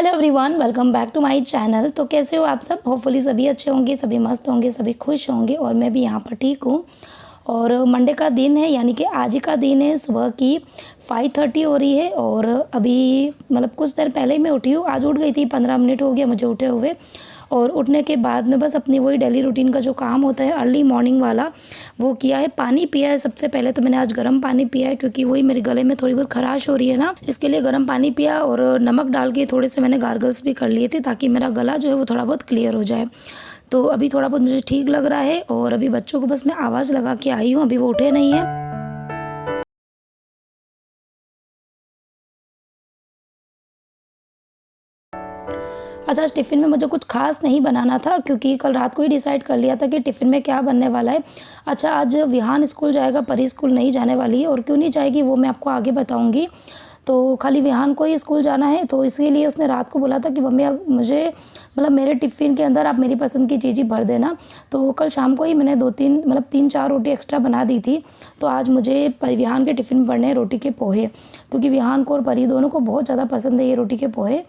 Hello everyone, welcome back to my channel. तो कैसे हो आप सब? होपफुली सभी अच्छे होंगे, सभी मस्त होंगे, सभी खुश होंगे और मैं भी यहाँ पर ठीक हूँ। और मंडे का दिन है, यानी कि आज ही का दिन है। सुबह की 5:30 हो रही है और अभी मतलब कुछ देर पहले ही मैं उठी हूँ। आज उठ गई थी, 15 मिनट हो गया मुझे उठे हुए। और उठने के बाद में बस अपनी वही डेली रूटीन का जो काम होता है अर्ली मॉर्निंग वाला, वो किया है। पानी पिया है। सबसे पहले तो मैंने आज गर्म पानी पिया है, क्योंकि वही मेरे गले में थोड़ी बहुत खराश हो रही है ना, इसके लिए गर्म पानी पिया। और नमक डाल के थोड़े से मैंने गार्गल्स भी कर लिए थे, ताकि मेरा गला जो है वो थोड़ा बहुत क्लियर हो जाए। तो अभी थोड़ा बहुत मुझे ठीक लग रहा है। और अभी बच्चों को बस मैं आवाज़ लगा के आई हूँ, अभी वो उठे नहीं है। अच्छा, आज टिफ़िन में मुझे कुछ ख़ास नहीं बनाना था, क्योंकि कल रात को ही डिसाइड कर लिया था कि टिफ़िन में क्या बनने वाला है। अच्छा, आज विहान स्कूल जाएगा, परी स्कूल नहीं जाने वाली है। और क्यों नहीं जाएगी वो मैं आपको आगे बताऊंगी। तो खाली विहान को ही स्कूल जाना है, तो इसीलिए उसने रात को बोला था कि मम्मी मुझे मतलब मेरे टिफ़िन के अंदर आप मेरी पसंद की चीज़ ही भर देना। तो कल शाम को ही मैंने 2-3 मतलब 3-4 रोटी एक्स्ट्रा बना दी थी। तो आज मुझे विहान के टिफ़िन में भरने हैं रोटी के पोहे, क्योंकि विहान को और परी दोनों को बहुत ज़्यादा पसंद है ये रोटी के पोहे।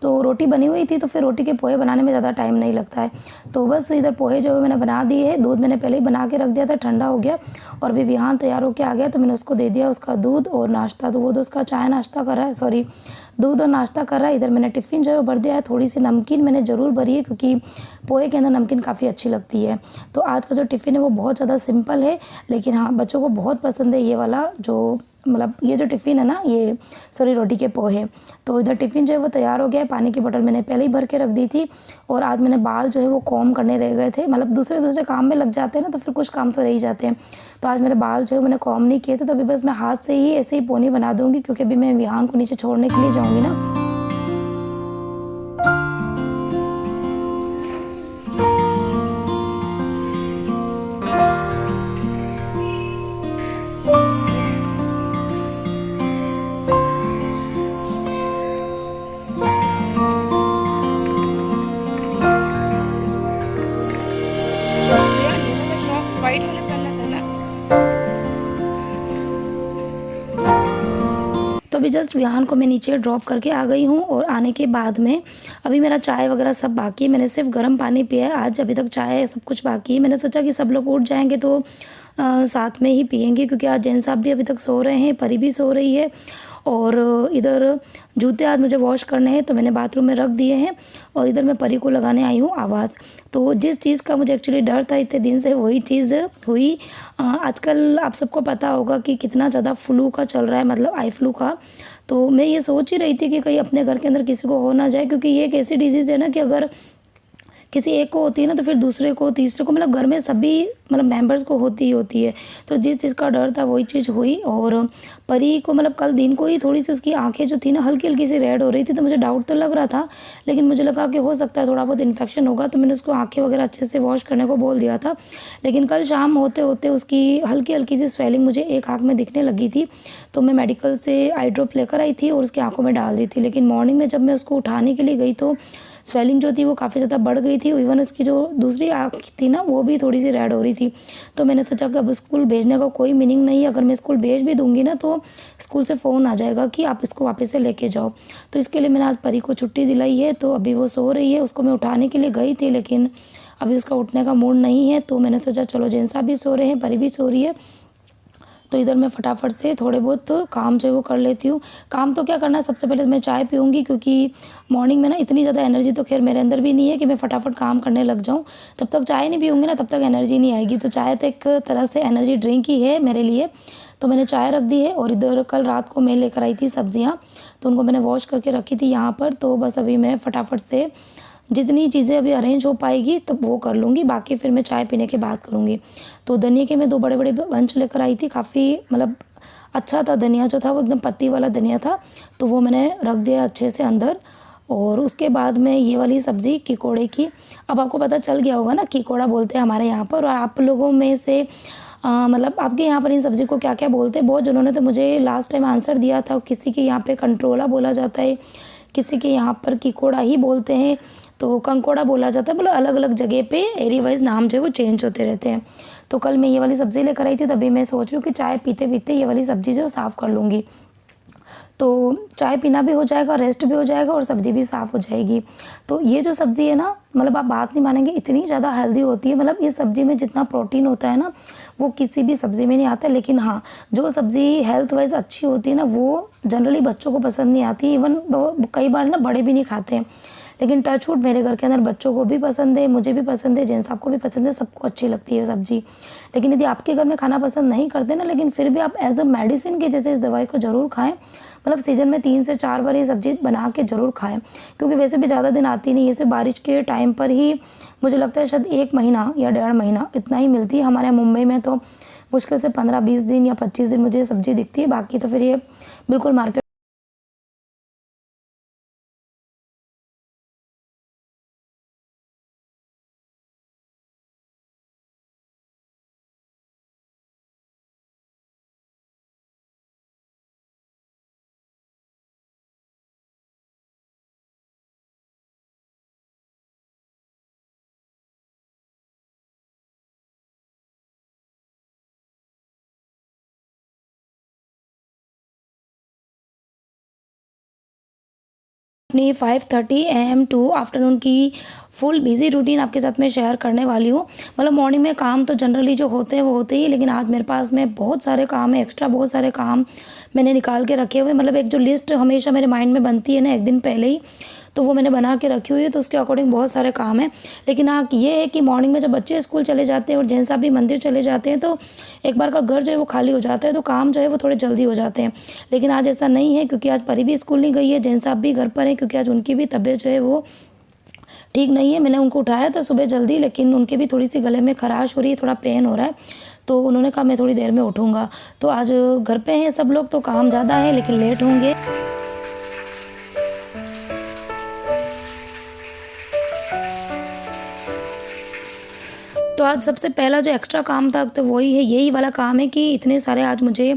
तो रोटी बनी हुई थी, तो फिर रोटी के पोहे बनाने में ज़्यादा टाइम नहीं लगता है। तो बस इधर पोहे जो है मैंने बना दिए हैं। दूध मैंने पहले ही बना के रख दिया था, ठंडा हो गया। और अभी विहान तैयार होके आ गया, तो मैंने उसको दे दिया उसका दूध और नाश्ता। तो वो तो उसका चाय नाश्ता कर रहा है, सॉरी दूध और नाश्ता कर रहा है। इधर मैंने टिफ़िन जो है भर दिया है। थोड़ी सी नमकीन मैंने ज़रूर भरी है, क्योंकि पोहे के अंदर नमकीन काफ़ी अच्छी लगती है। तो आज का जो टिफ़िन है वो बहुत ज़्यादा सिंपल है, लेकिन हाँ बच्चों को बहुत पसंद है ये वाला जो मतलब ये जो टिफ़िन है ना, ये सॉरी रोटी के पोहे। तो इधर टिफ़िन जो है वो तैयार हो गया है। पानी की बोतल मैंने पहले ही भर के रख दी थी। और आज मैंने बाल जो है वो कॉम्ब करने रह गए थे, मतलब दूसरे काम में लग जाते हैं ना, तो फिर कुछ काम तो रह ही जाते हैं। तो आज मेरे बाल जो है मैंने कॉम्ब नहीं किए थे, तो अभी बस मैं हाथ से ही ऐसे ही पोनी बना दूँगी, क्योंकि अभी मैं विहान को नीचे छोड़ने के लिए जाऊँगी ना। यार दोनों का सॉक्स वाइट वाला करना था ना। तो अभी जस्ट विहान को मैं नीचे ड्रॉप करके आ गई हूँ। और आने के बाद में अभी मेरा चाय वगैरह सब बाकी है। मैंने सिर्फ गर्म पानी पिया है आज, अभी तक चाय सब कुछ बाकी है। मैंने सोचा कि सब लोग उठ जाएंगे तो साथ में ही पियेंगे, क्योंकि आज जैन साहब भी अभी तक सो रहे हैं, परी भी सो रही है। और इधर जूते आज मुझे वॉश करने हैं, तो मैंने बाथरूम में रख दिए हैं। और इधर मैं परी को लगाने आई हूँ आवाज़। तो जिस चीज़ का मुझे एक्चुअली डर था इतने दिन से, वही चीज़ हुई। आजकल आप सबको पता होगा कि कितना ज़्यादा फ्लू का चल रहा है, मतलब आई फ्लू का। तो मैं ये सोच ही रही थी कि कहीं अपने घर के अंदर किसी को हो ना जाए, क्योंकि ये एक ऐसी डिजीज़ है ना कि अगर किसी एक को होती है ना, तो फिर दूसरे को, तीसरे को, मतलब घर में सभी मतलब मेंबर्स को होती ही होती है। तो जिस चीज़ का डर था वही चीज़ हुई। और परी को मतलब कल दिन को ही थोड़ी सी उसकी आंखें जो थी ना हल्की हल्की सी रेड हो रही थी, तो मुझे डाउट तो लग रहा था, लेकिन मुझे लगा कि हो सकता है थोड़ा बहुत इन्फेक्शन होगा। तो मैंने उसको आंखें वगैरह अच्छे से वॉश करने को बोल दिया था। लेकिन कल शाम होते होते उसकी हल्की हल्की सी स्वेलिंग मुझे एक आँख में दिखने लगी थी। तो मैं मेडिकल से आई ड्रॉप लेकर आई थी और उसकी आँखों में डाल दी थी। लेकिन मॉर्निंग में जब मैं उसको उठाने के लिए गई, तो स्वेलिंग जो थी वो काफ़ी ज़्यादा बढ़ गई थी। इवन उसकी जो दूसरी आँख थी ना, वो भी थोड़ी सी रेड हो रही थी। तो मैंने सोचा कि अब स्कूल भेजने का कोई मीनिंग नहीं है। अगर मैं स्कूल भेज भी दूंगी ना, तो स्कूल से फ़ोन आ जाएगा कि आप इसको वापस से लेके जाओ। तो इसके लिए मैंने आज परी को छुट्टी दिलाई है। तो अभी वो सो रही है, उसको मैं उठाने के लिए गई थी, लेकिन अभी उसका उठने का मूड नहीं है। तो मैंने सोचा चलो जैन साहब भी सो रहे हैं, परी भी सो रही है, तो इधर मैं फटाफट से थोड़े बहुत काम जो है वो कर लेती हूँ। काम तो क्या करना है, सबसे पहले मैं चाय पीऊँगी, क्योंकि मॉर्निंग में ना इतनी ज़्यादा एनर्जी तो खैर मेरे अंदर भी नहीं है कि मैं फटाफट काम करने लग जाऊँ। जब तक चाय नहीं पीऊँगी ना, तब तक एनर्जी नहीं आएगी। तो चाय तो एक तरह से एनर्जी ड्रिंक ही है मेरे लिए। तो मैंने चाय रख दी है। और इधर कल रात को मैं लेकर आई थी सब्जियाँ, तो उनको मैंने वॉश करके रखी थी यहाँ पर। तो बस अभी मैं फटाफट से जितनी चीज़ें अभी अरेंज हो पाएगी तब वो कर लूँगी, बाकी फिर मैं चाय पीने के बाद करूँगी। तो धनिया के मैं 2 बड़े बड़े बंच लेकर आई थी, काफ़ी मतलब अच्छा था धनिया जो था, वो एकदम पत्ती वाला धनिया था। तो वो मैंने रख दिया अच्छे से अंदर। और उसके बाद में ये वाली सब्ज़ी किकोड़े की, अब आपको पता चल गया होगा ना, किकोड़ा बोलते हैं हमारे यहाँ पर। और आप लोगों में से मतलब आपके यहाँ पर इन सब्ज़ी को क्या क्या बोलते हैं? बहुत जनों ने तो मुझे लास्ट टाइम आंसर दिया था। किसी के यहाँ पे कंट्रोला बोला जाता है, किसी के यहाँ पर किकोड़ा ही बोलते हैं, तो कंकोड़ा बोला जाता है। मतलब अलग अलग जगह पे एरिया वाइज नाम जो है वो चेंज होते रहते हैं। तो कल मैं ये वाली सब्ज़ी लेकर आई थी, तभी मैं सोच रही हूँ कि चाय पीते पीते ये वाली सब्ज़ी जो साफ़ कर लूँगी। तो चाय पीना भी हो जाएगा, रेस्ट भी हो जाएगा और सब्ज़ी भी साफ़ हो जाएगी। तो ये जो सब्ज़ी है ना, मतलब आप बात नहीं मानेंगे, इतनी ज़्यादा हेल्दी होती है। मतलब इस सब्ज़ी में जितना प्रोटीन होता है ना, वो किसी भी सब्ज़ी में नहीं आता। लेकिन हाँ, जो सब्ज़ी हेल्थ वाइज़ अच्छी होती है ना, वो जनरली बच्चों को पसंद नहीं आती। इवन कई बार ना बड़े भी नहीं खाते हैं। लेकिन टच वुड मेरे घर के अंदर बच्चों को भी पसंद है, मुझे भी पसंद है, जेंट्स साहब को भी पसंद है, सबको अच्छी लगती है सब्ज़ी। लेकिन यदि आपके घर में खाना पसंद नहीं करते ना, लेकिन फिर भी आप एज अ मेडिसिन के जैसे इस दवाई को ज़रूर खाएं। मतलब सीज़न में 3 से 4 बार ये सब्ज़ी बना के ज़रूर खाएं, क्योंकि वैसे भी ज़्यादा दिन आती नहीं है। सिर्फ बारिश के टाइम पर ही मुझे लगता है शायद 1 महीना या 1.5 महीना इतना ही मिलती है। हमारे यहाँ मुंबई में तो मुश्किल से 15-20 दिन या 25 दिन मुझे सब्ज़ी दिखती है। बाकी तो फिर ये बिल्कुल मार्केट अपनी 5:30 AM टू आफ्टरनून की फुल बिज़ी रूटीन आपके साथ में शेयर करने वाली हूँ। मतलब मॉर्निंग में काम तो जनरली जो होते हैं वो होते ही, लेकिन आज मेरे पास में बहुत सारे काम है, एक्स्ट्रा बहुत सारे काम मैंने निकाल के रखे हुए। मतलब एक जो लिस्ट हमेशा मेरे माइंड में बनती है ना, एक दिन पहले ही, तो वो मैंने बना के रखी हुई है। तो उसके अकॉर्डिंग बहुत सारे काम हैं। लेकिन हाँ, ये है कि मॉर्निंग में जब बच्चे स्कूल चले जाते हैं और जेंट्स साहब भी मंदिर चले जाते हैं, तो एक बार का घर जो है वो खाली हो जाता है, तो काम जो है वो थोड़े जल्दी हो जाते हैं। लेकिन आज ऐसा नहीं है, क्योंकि आज परी भी स्कूल नहीं गई है, जेंट्स साहब भी घर पर हैं, क्योंकि आज उनकी भी तबीयत जो है वो ठीक नहीं है। मैंने उनको उठाया था सुबह जल्दी, लेकिन उनके भी थोड़ी सी गले में खराश हो रही है, थोड़ा पेन हो रहा है। तो उन्होंने कहा मैं थोड़ी देर में उठूँगा। तो आज घर पे हैं सब लोग, तो काम ज़्यादा है, लेकिन लेट होंगे। तो आज सबसे पहला जो एक्स्ट्रा काम था तो वही है, यही वाला काम है कि इतने सारे आज मुझे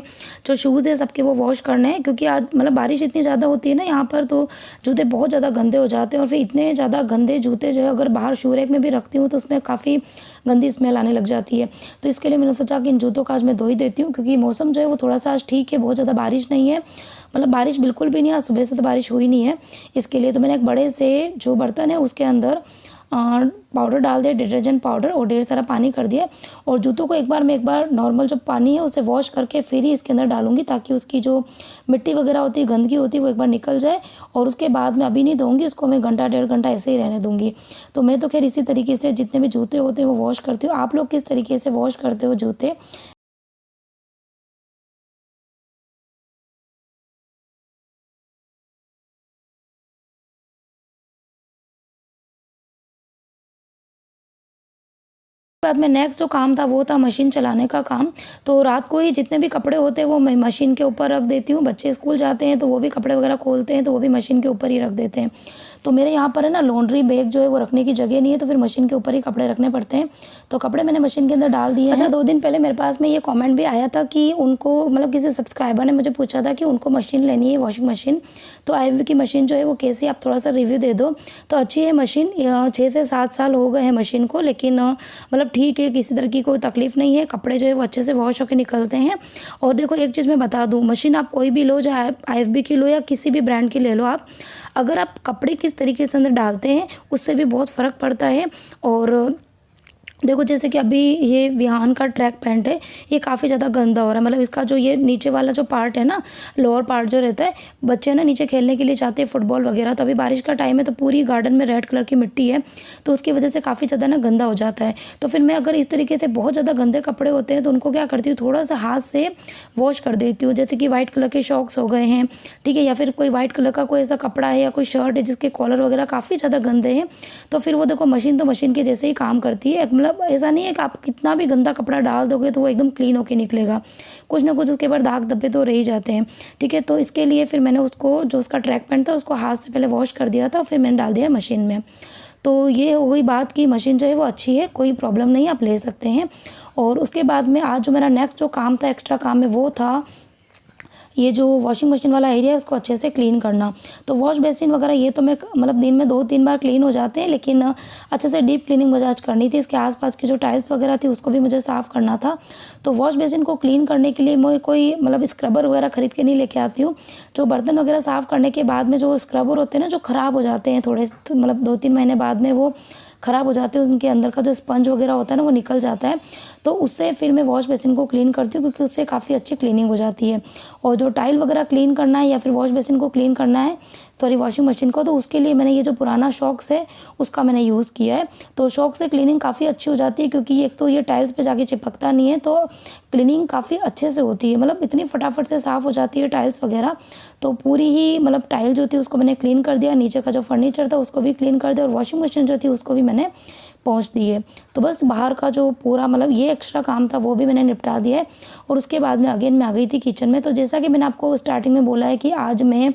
जो शूज़ है सबके वो वॉश करने हैं। क्योंकि आज मतलब बारिश इतनी ज़्यादा होती है ना यहाँ पर, तो जूते बहुत ज़्यादा गंदे हो जाते हैं। और फिर इतने ज़्यादा गंदे जूते जो है अगर बाहर शू रैक में भी रखती हूँ तो उसमें काफ़ी गंदी स्मेल आने लग जाती है। तो इसके लिए मैंने सोचा कि इन जूतों का आज मैं धो ही देती हूँ, क्योंकि मौसम जो है वो थोड़ा सा आज ठीक है, बहुत ज़्यादा बारिश नहीं है। मतलब बारिश बिल्कुल भी नहीं, आज सुबह से तो बारिश हुई नहीं है। इसके लिए तो मैंने एक बड़े से जो बर्तन है उसके अंदर पाउडर डाल दिया, डिटर्जेंट पाउडर, और ढेर सारा पानी कर दिया। और जूतों को एक बार नॉर्मल जो पानी है उसे वॉश करके फिर ही इसके अंदर डालूंगी, ताकि उसकी जो मिट्टी वगैरह होती है, गंदगी होती है, वो एक बार निकल जाए। और उसके बाद मैं अभी नहीं धोऊंगी इसको, मैं घंटा 1.5 घंटा ऐसे ही रहने दूंगी। तो मैं तो खैर इसी तरीके से जितने भी जूते होते हैं वो वॉश करती हूँ। आप लोग किस तरीके से वॉश करते हो जूते? बाद में नेक्स्ट जो काम था वो था मशीन चलाने का काम। तो रात को ही जितने भी कपड़े होते हैं वो मैं मशीन के ऊपर रख देती हूँ। बच्चे स्कूल जाते हैं तो वो भी कपड़े वगैरह खोलते हैं, तो वो भी मशीन के ऊपर ही रख देते हैं। तो मेरे यहाँ पर है ना, लॉन्ड्री बैग जो है वो रखने की जगह नहीं है, तो फिर मशीन के ऊपर ही कपड़े रखने पड़ते हैं। तो कपड़े मैंने मशीन के अंदर डाल दिए। अच्छा, 2 दिन पहले मेरे पास में ये कमेंट भी आया था कि उनको, मतलब किसी सब्सक्राइबर ने मुझे पूछा था कि उनको मशीन लेनी है, वॉशिंग मशीन। तो आईवी की मशीन जो है वो कैसी, आप थोड़ा सा रिव्यू दे दो। तो अच्छी है मशीन, 6 से 7 साल हो गए हैं मशीन को, लेकिन मतलब ठीक है, किसी तरह की कोई तकलीफ़ नहीं है। कपड़े जो है वो अच्छे से वॉश होकर निकलते हैं। और देखो एक चीज़ मैं बता दूँ, मशीन आप कोई भी लो, चाहे आईएफबी की लो या किसी भी ब्रांड की ले लो आप, अगर आप कपड़े किस तरीके से अंदर डालते हैं उससे भी बहुत फ़र्क पड़ता है। और देखो जैसे कि अभी ये विहान का ट्रैक पैंट है, ये काफ़ी ज़्यादा गंदा हो रहा है। मतलब इसका जो ये नीचे वाला जो पार्ट है ना, लोअर पार्ट जो रहता है, बच्चे ना नीचे खेलने के लिए जाते हैं फुटबॉल वगैरह, तो अभी बारिश का टाइम है तो पूरी गार्डन में रेड कलर की मिट्टी है, तो उसकी वजह से काफ़ी ज़्यादा ना गंदा हो जाता है। तो फिर मैं अगर इस तरीके से बहुत ज़्यादा गंदे कपड़े होते हैं तो उनको क्या करती हूँ, थोड़ा सा हाथ से वॉश कर देती हूँ। जैसे कि वाइट कलर के शॉक्स हो गए हैं, ठीक है, या फिर कोई वाइट कलर का कोई ऐसा कपड़ा है या कोई शर्ट है जिसके कॉलर वगैरह काफ़ी ज़्यादा गंदे हैं, तो फिर वो देखो मशीन तो मशीन के जैसे ही काम करती है। मतलब ऐसा नहीं है कि आप कितना भी गंदा कपड़ा डाल दोगे तो वो एकदम क्लीन होके निकलेगा, कुछ ना कुछ उसके ऊपर दाग धब्बे तो रह ही जाते हैं, ठीक है। तो इसके लिए फिर मैंने उसको, जो उसका ट्रैक पैंट था उसको हाथ से पहले वॉश कर दिया था, फिर मैंने डाल दिया मशीन में। तो ये हो गई बात कि मशीन जो है वो अच्छी है, कोई प्रॉब्लम नहीं, आप ले सकते हैं। और उसके बाद में आज जो मेरा नेक्स्ट जो काम था, एक्स्ट्रा काम है, वो था ये जो वॉशिंग मशीन वाला एरिया है उसको अच्छे से क्लीन करना। तो वॉश बेसिन वगैरह ये तो मैं मतलब दिन में 2-3 बार क्लीन हो जाते हैं, लेकिन अच्छे से डीप क्लीनिंग मुझे आज करनी थी। इसके आसपास की जो टाइल्स वगैरह थी उसको भी मुझे साफ़ करना था। तो वॉश बेसिन को क्लीन करने के लिए मैं कोई मतलब स्क्रबर वगैरह खरीद के नहीं लेके आती हूँ। जो बर्तन वगैरह साफ़ करने के बाद में जो स्क्रबर होते हैं ना, जो ख़राब हो जाते हैं थोड़े मतलब 2-3 महीने बाद में वो ख़राब हो जाते हैं, उनके अंदर का जो स्पंज वगैरह होता है ना वो निकल जाता है। तो उससे फिर मैं वॉश बेसिन को क्लीन करती हूँ, क्योंकि उससे काफ़ी अच्छी क्लीनिंग हो जाती है। और जो टाइल वगैरह क्लीन करना है या फिर वॉश बेसिन को क्लीन करना है, सॉरी वॉशिंग मशीन को, तो उसके लिए मैंने ये जो पुराना शॉक्स है उसका मैंने यूज़ किया है। तो शॉक से क्लीनिंग काफ़ी अच्छी हो जाती है, क्योंकि एक तो ये टाइल्स पे जाके चिपकता नहीं है, तो क्लीनिंग काफ़ी अच्छे से होती है। मतलब इतनी फटाफट से साफ़ हो जाती है टाइल्स वगैरह। तो पूरी ही मतलब टाइल जो थी उसको मैंने क्लीन कर दिया, नीचे का जो फर्नीचर था उसको भी क्लीन कर दिया, और वॉशिंग मशीन जो थी उसको भी मैंने पोंछ दी है। तो बस बाहर का जो पूरा मतलब ये एक्स्ट्रा काम था वो भी मैंने निपटा दिया है। और उसके बाद में अगेन मैं आ गई थी किचन में। तो जैसा कि मैंने आपको स्टार्टिंग में बोला है कि आज मैं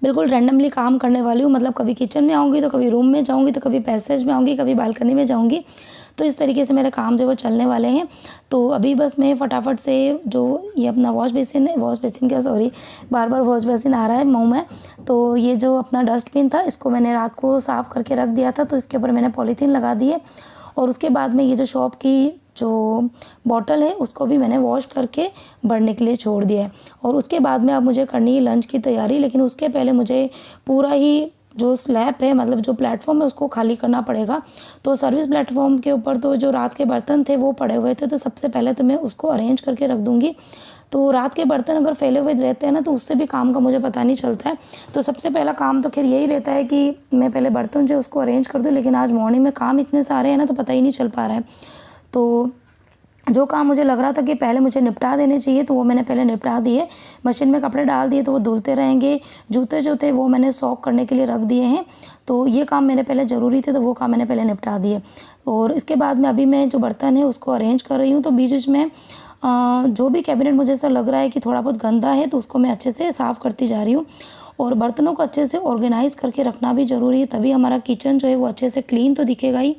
बिल्कुल रैंडमली काम करने वाली हूँ। मतलब कभी किचन में आऊँगी, तो कभी रूम में जाऊँगी, तो कभी पैसेज में आऊँगी, कभी बालकनी में जाऊँगी। तो इस तरीके से मेरे काम जो वो चलने वाले हैं। तो अभी बस मैं फटाफट से जो ये अपना वॉश बेसिन क्या सॉरी बार-बार वॉश बेसिन आ रहा है मुँह में। तो ये जो अपना डस्टबिन था इसको मैंने रात को साफ़ करके रख दिया था, तो इसके ऊपर मैंने पॉलीथीन लगा दी है। और उसके बाद में ये जो शॉप की जो बॉटल है उसको भी मैंने वॉश करके भरने के लिए छोड़ दिया है। और उसके बाद में अब मुझे करनी है लंच की तैयारी, लेकिन उसके पहले मुझे पूरा ही जो स्लैब है मतलब जो प्लेटफॉर्म है उसको खाली करना पड़ेगा। तो सर्विस प्लेटफॉर्म के ऊपर तो जो रात के बर्तन थे वो पड़े हुए थे, तो सबसे पहले तो मैं उसको अरेंज करके रख दूँगी। तो रात के बर्तन अगर फैले हुए रहते हैं ना, तो उससे भी काम का मुझे पता नहीं चलता है। तो सबसे पहला काम तो खैर यही रहता है कि मैं पहले बर्तन जो उसको अरेंज कर दूँ, लेकिन आज मॉर्निंग में काम इतने सारे हैं ना, तो पता ही नहीं चल पा रहा है। तो जो काम मुझे लग रहा था कि पहले मुझे निपटा देने चाहिए, तो वो मैंने पहले निपटा दिए। मशीन में कपड़े डाल दिए तो वो धुलते रहेंगे। जूते जो थे वो मैंने सॉक करने के लिए रख दिए हैं। तो ये काम मेरे पहले ज़रूरी थे, तो वो काम मैंने पहले निपटा दिए। और इसके बाद में अभी मैं जो बर्तन है उसको अरेंज कर रही हूँ। तो बीच-बीच में जो भी कैबिनेट मुझे ऐसा लग रहा है कि थोड़ा बहुत गंदा है, तो उसको मैं अच्छे से साफ़ करती जा रही हूँ। और बर्तनों को अच्छे से ऑर्गेनाइज़ करके रखना भी ज़रूरी है, तभी हमारा किचन जो है वो अच्छे से क्लीन तो दिखेगा ही,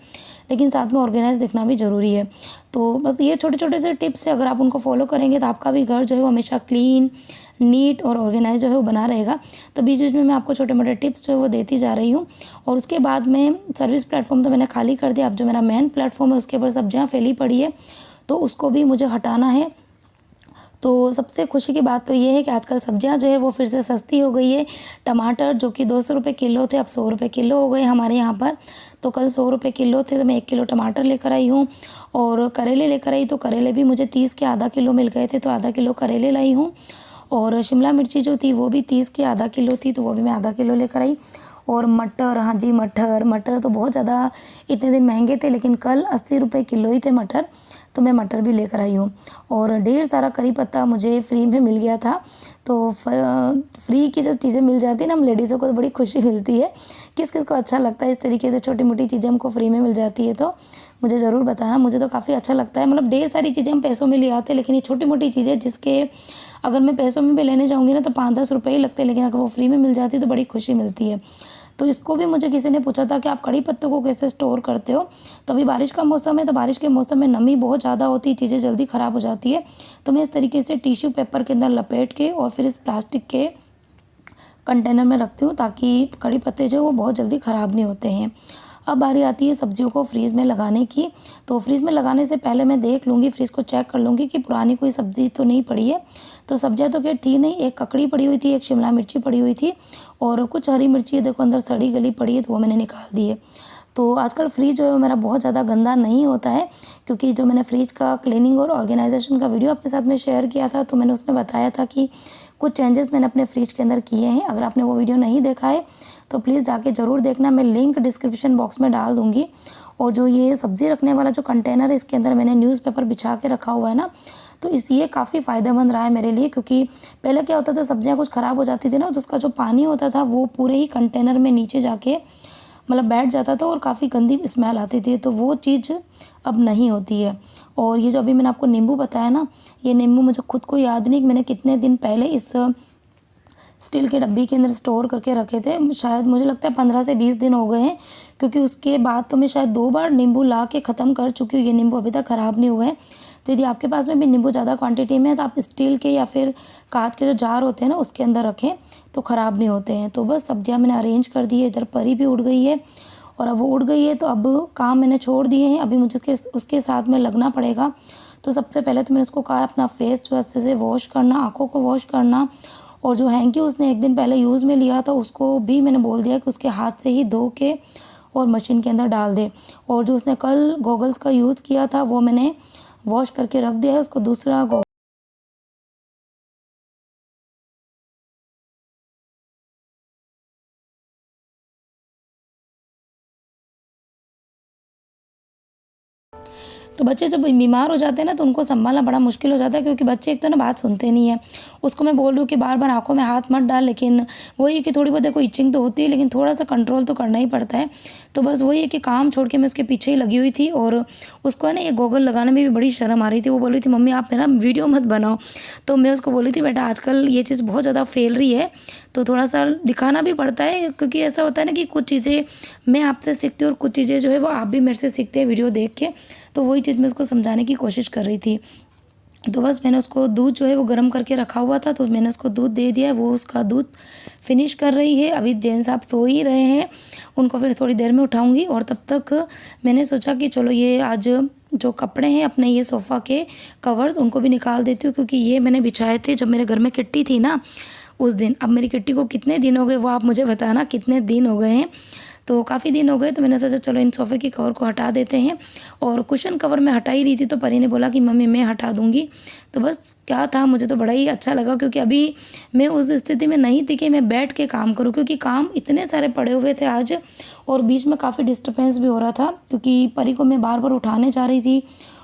लेकिन साथ में ऑर्गेनाइज़ दिखना भी ज़रूरी है। तो बस ये छोटे-छोटे से टिप्स है, अगर आप उनको फॉलो करेंगे तो आपका भी घर जो है वो हमेशा क्लीन, नीट और ऑर्गेनाइज़ जो है वो बना रहेगा। तो बीच-बीच में मैं आपको छोटे-मोटे टिप्स जो है वो देती जा रही हूँ। और उसके बाद में सर्विस प्लेटफ़ॉर्म तो मैंने खाली कर दिया। अब जो मेरा मेन प्लेटफ़ॉर्म है उसके ऊपर सब्जियाँ फैली पड़ी है, तो उसको भी मुझे हटाना है। तो सबसे खुशी की बात तो ये है कि आजकल सब्जियां जो है वो फिर से सस्ती हो गई है। टमाटर जो कि 200 रुपये किलो थे, अब 100 रुपये किलो हो गए हमारे यहाँ पर। तो कल 100 रुपये किलो थे, तो मैं 1 किलो टमाटर लेकर आई हूँ। और करेले लेकर आई, तो करेले भी मुझे 30 के आधा किलो मिल गए थे, तो आधा किलो करेले लाई हूँ। और शिमला मिर्ची जो थी वो भी 30 के आधा किलो थी, तो वो भी मैं आधा किलो लेकर आई। और मटर, हाँ जी मटर तो बहुत ज़्यादा इतने दिन महंगे थे, लेकिन कल 80 रुपये किलो ही थे मटर, तो मैं मटर भी लेकर आई हूँ। और ढेर सारा करी पत्ता मुझे फ्री में मिल गया था। तो फ्री की जब चीज़ें मिल जाती है ना, हम लेडीज़ों को तो बड़ी खुशी मिलती है। किस किस को अच्छा लगता है इस तरीके से छोटी मोटी चीज़ें हमको फ्री में मिल जाती है, तो मुझे ज़रूर बताना। मुझे तो काफ़ी अच्छा लगता है। मतलब ढेर सारी चीज़ें हम पैसों में ले आते हैं, लेकिन ये छोटी मोटी चीज़ें जिसके अगर मैं पैसों में भी लेने जाऊँगी ना तो 5-10 रुपये ही लगते हैं, लेकिन अगर वो फ्री में मिल जाती है तो बड़ी खुशी मिलती है। तो इसको भी मुझे किसी ने पूछा था कि आप कड़ी पत्तों को कैसे स्टोर करते हो। तो अभी बारिश का मौसम है, तो बारिश के मौसम में नमी बहुत ज़्यादा होती है, चीज़ें जल्दी ख़राब हो जाती है। तो मैं इस तरीके से टिश्यू पेपर के अंदर लपेट के और फिर इस प्लास्टिक के कंटेनर में रखती हूँ, ताकि कड़ी पत्ते जो वो बहुत जल्दी ख़राब नहीं होते हैं। अब बारी आती है सब्जियों को फ्रीज़ में लगाने की। तो फ्रीज़ में लगाने से पहले मैं देख लूँगी, फ्रीज़ को चेक कर लूँगी कि पुरानी कोई सब्ज़ी तो नहीं पड़ी है। तो सब्जियाँ तो खैर थी नहीं, एक ककड़ी पड़ी हुई थी, एक शिमला मिर्ची पड़ी हुई थी, और कुछ हरी मिर्ची देखो अंदर सड़ी गली पड़ी है, तो वो मैंने निकाल दी है। तो आजकल फ्रिज जो है मेरा बहुत ज़्यादा गंदा नहीं होता है, क्योंकि जो मैंने फ्रिज का क्लीनिंग और ऑर्गेनाइजेशन का वीडियो आपके साथ में शेयर किया था, तो मैंने उसमें बताया था कि कुछ चेंजेस मैंने अपने फ्रिज के अंदर किए हैं। अगर आपने वो वीडियो नहीं देखा है तो प्लीज़ जाके ज़रूर देखना, मैं लिंक डिस्क्रिप्शन बॉक्स में डाल दूँगी। और जो ये सब्ज़ी रखने वाला जो कंटेनर है, इसके अंदर मैंने न्यूज़पेपर बिछा के रखा हुआ है ना, तो ये काफ़ी फ़ायदेमंद रहा है मेरे लिए। क्योंकि पहले क्या होता था, सब्जियां कुछ ख़राब हो जाती थी ना, तो उसका जो पानी होता था वो पूरे ही कंटेनर में नीचे जाके मतलब बैठ जाता था और काफ़ी गंदी स्मेल आती थी, तो वो चीज़ अब नहीं होती है। और ये जो अभी मैंने आपको नींबू बताया ना, ये नींबू मुझे खुद को याद नहीं कि मैंने कितने दिन पहले इस स्टील के डब्बी के अंदर स्टोर करके रखे थे। शायद मुझे लगता है 15 से 20 दिन हो गए हैं, क्योंकि उसके बाद तो मैं शायद 2 बार नींबू ला के ख़त्म कर चुकी हूँ। ये नींबू अभी तक ख़राब नहीं हुए हैं। तो यदि आपके पास में भी नींबू ज़्यादा क्वांटिटी में है तो आप स्टील के या फिर कांच के जो जार होते हैं ना उसके अंदर रखें तो ख़राब नहीं होते हैं। तो बस सब्जियां मैंने अरेंज कर दी है। इधर परी भी उड़ गई है और अब वो उड़ गई है तो अब काम मैंने छोड़ दिए हैं। अभी मुझे उसके साथ में लगना पड़ेगा। तो सबसे पहले तो मैंने उसको कहा अपना फेस जो अच्छे से वॉश करना, आँखों को वॉश करना, और जो हैंकी उसने एक दिन पहले यूज़ में लिया था उसको भी मैंने बोल दिया कि उसके हाथ से ही धो के और मशीन के अंदर डाल दे। और जो उसने कल गॉगल्स का यूज़ किया था वो मैंने वॉश करके रख दिया है। उसको दूसरा तो बच्चे जब बीमार हो जाते हैं ना तो उनको संभालना बड़ा मुश्किल हो जाता है, क्योंकि बच्चे एक तो ना बात सुनते नहीं हैं। उसको मैं बोल रही हूँ कि बार बार आँखों में हाथ मत डाल, लेकिन वही है कि थोड़ी बहुत देखो इचिंग तो होती है लेकिन थोड़ा सा कंट्रोल तो करना ही पड़ता है। तो बस वही है कि काम छोड़ के मैं उसके पीछे ही लगी हुई थी और उसको है ना ये गॉगल लगाने में भी बड़ी शर्म आ रही थी। वो बोल रही थी मम्मी आप मेरा वीडियो मत बनाओ। तो मैं उसको बोली थी बेटा आजकल ये चीज़ बहुत ज़्यादा फैल रही है तो थोड़ा सा दिखाना भी पड़ता है, क्योंकि ऐसा होता है ना कि कुछ चीज़ें मैं आपसे सीखती हूँ और कुछ चीज़ें जो है वो आप भी मेरे से सीखते हैं वीडियो देख के। तो वही चीज़ मैं उसको समझाने की कोशिश कर रही थी। तो बस मैंने उसको दूध जो है वो गर्म करके रखा हुआ था तो मैंने उसको दूध दे दिया है। वो उसका दूध फिनिश कर रही है। अभी जैन साहब सो ही रहे हैं, उनको फिर थोड़ी देर में उठाऊंगी। और तब तक मैंने सोचा कि चलो ये आज जो कपड़े हैं अपने ये सोफ़ा के कवर्स उनको भी निकाल देती हूँ, क्योंकि ये मैंने बिछाए थे जब मेरे घर में किट्टी थी ना उस दिन। अब मेरी किट्टी को कितने दिन हो गए वो आप मुझे बताना, कितने दिन हो गए हैं। तो काफ़ी दिन हो गए तो मैंने सोचा चलो इन सोफ़े के कवर को हटा देते हैं। और कुशन कवर मैं हटा ही रही थी तो परी ने बोला कि मम्मी मैं हटा दूँगी। तो बस क्या था, मुझे तो बड़ा ही अच्छा लगा, क्योंकि अभी मैं उस स्थिति में नहीं थी कि मैं बैठ के काम करूँ, क्योंकि काम इतने सारे पड़े हुए थे आज और बीच में काफ़ी डिस्टर्बेंस भी हो रहा था, क्योंकि परी को मैं बार बार उठाने जा रही थी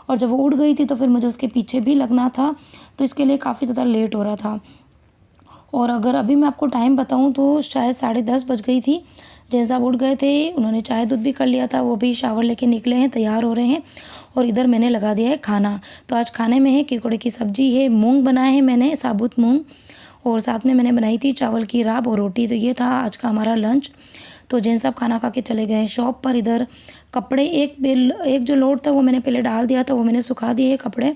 और जब वो उड़ गई थी तो फिर मुझे उसके पीछे भी लगना था। तो इसके लिए काफ़ी ज़्यादा लेट हो रहा था। और अगर अभी मैं आपको टाइम बताऊं तो शायद 10:30 बज गई थी। जैन साहब उठ गए थे, उन्होंने चाय दूध भी कर लिया था, वो भी शावर लेके निकले हैं, तैयार हो रहे हैं। और इधर मैंने लगा दिया है खाना। तो आज खाने में है कीकोड़े की सब्जी है, मूंग बनाए हैं मैंने, साबुत मूंग, और साथ में मैंने बनाई थी चावल की राब और रोटी। तो ये था आज का हमारा लंच। तो जैन साहब खाना खा के चले गए शॉप पर। इधर कपड़े एक जो लोड था वो मैंने पहले डाल दिया था, वो मैंने सुखा दिए कपड़े,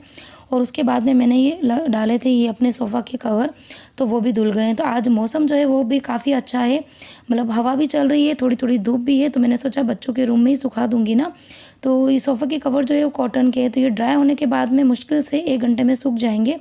और उसके बाद में मैंने ये डाले थे ये अपने सोफ़ा के कवर, तो वो भी धुल गए हैं। तो आज मौसम जो है वो भी काफ़ी अच्छा है, मतलब हवा भी चल रही है, थोड़ी थोड़ी धूप भी है। तो मैंने सोचा बच्चों के रूम में ही सुखा दूंगी ना। तो ये सोफ़ा के कवर जो है वो कॉटन के है, तो ये ड्राई होने के बाद में मुश्किल से 1 घंटे में सूख जाएंगे।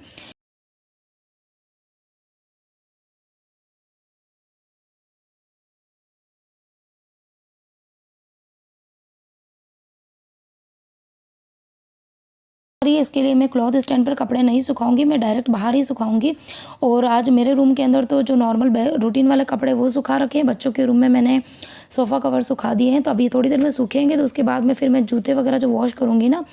और ये इसके लिए मैं क्लॉथ स्टैंड पर कपड़े नहीं सुखाऊंगी, मैं डायरेक्ट बाहर ही सुखाऊंगी। और आज मेरे रूम के अंदर तो जो नॉर्मल रूटीन वाले कपड़े वो सुखा रखे हैं, बच्चों के रूम में मैंने सोफ़ा कवर सुखा दिए हैं। तो अभी थोड़ी देर में सूखेंगे तो उसके बाद में फिर मैं जूते वगैरह जो वॉश करूँगी ना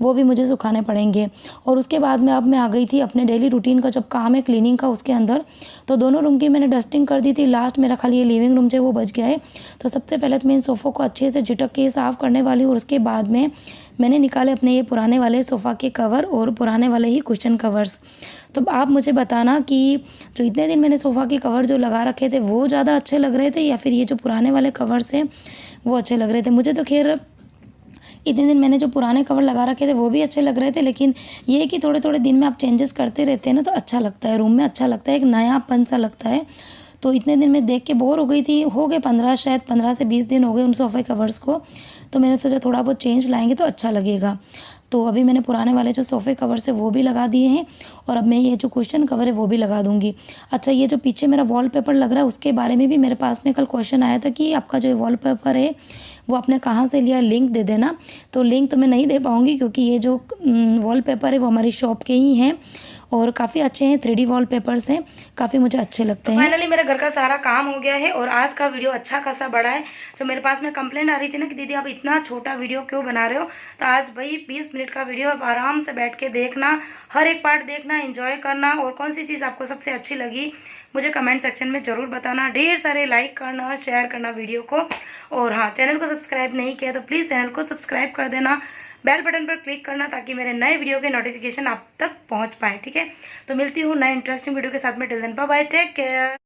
वो भी मुझे सुखाने पड़ेंगे। और उसके बाद में अब मैं आ गई थी अपने डेली रूटीन का जब काम है क्लीनिंग का उसके अंदर। तो दोनों रूम की मैंने डस्टिंग कर दी थी, लास्ट मेरा खाली ये लिविंग रूम जो है वो बच गया है। तो सबसे पहले तो मैं इन सोफ़ों को अच्छे से झिटक के साफ़ करने वाली हूँ, और उसके बाद में मैंने निकाले अपने ये पुराने वाले सोफ़ा के कवर और पुराने वाले ही कुशन कवर्स। तो आप मुझे बताना कि जो इतने दिन मैंने सोफ़ा के कवर जो लगा रखे थे वो ज़्यादा अच्छे लग रहे थे या फिर ये जो पुराने वाले कवर्स हैं वो अच्छे लग रहे थे। मुझे तो खैर इतने दिन मैंने जो पुराने कवर लगा रखे थे वो भी अच्छे लग रहे थे, लेकिन ये है कि थोड़े थोड़े दिन में आप चेंजेस करते रहते हैं ना तो अच्छा लगता है, रूम में अच्छा लगता है, एक नयापन सा लगता है। तो इतने दिन में देख के बोर हो गई थी, हो गए 15 शायद 15 से 20 दिन हो गए उन सोफ़े कवर्स को। तो मैंने सोचा थोड़ा बहुत चेंज लाएंगे तो अच्छा लगेगा। तो अभी मैंने पुराने वाले जो सोफ़े कवर्स है वो भी लगा दिए हैं, और अब मैं ये जो कुशन कवर है वो भी लगा दूंगी। अच्छा, ये जो पीछे मेरा वॉलपेपर लग रहा है उसके बारे में भी मेरे पास में कल क्वेश्चन आया था कि आपका जो वॉलपेपर है वो आपने कहाँ से लिया, लिंक दे देना। तो लिंक तो मैं नहीं दे पाऊँगी, क्योंकि ये जो वॉलपेपर है वो हमारी शॉप के ही हैं और काफ़ी अच्छे हैं, 3D वॉलपेपर्स हैं, काफ़ी मुझे अच्छे लगते हैं। फाइनली मेरे घर का सारा काम हो गया है और आज का वीडियो अच्छा खासा बड़ा है। जो मेरे पास में कंप्लेंट आ रही थी ना कि दीदी आप इतना छोटा वीडियो क्यों बना रहे हो, तो आज भाई 20 मिनट का वीडियो, आप आराम से बैठ के देखना, हर एक पार्ट देखना, एंजॉय करना, और कौन सी चीज़ आपको सबसे अच्छी लगी मुझे कमेंट सेक्शन में ज़रूर बताना। ढेर सारे लाइक करना, शेयर करना वीडियो को, और हाँ, चैनल को सब्सक्राइब नहीं किया तो प्लीज़ चैनल को सब्सक्राइब कर देना, बेल बटन पर क्लिक करना ताकि मेरे नए वीडियो के नोटिफिकेशन आप तक पहुंच पाए। ठीक है, तो मिलती हूँ नए इंटरेस्टिंग वीडियो के साथ में। Till then bye bye, take care.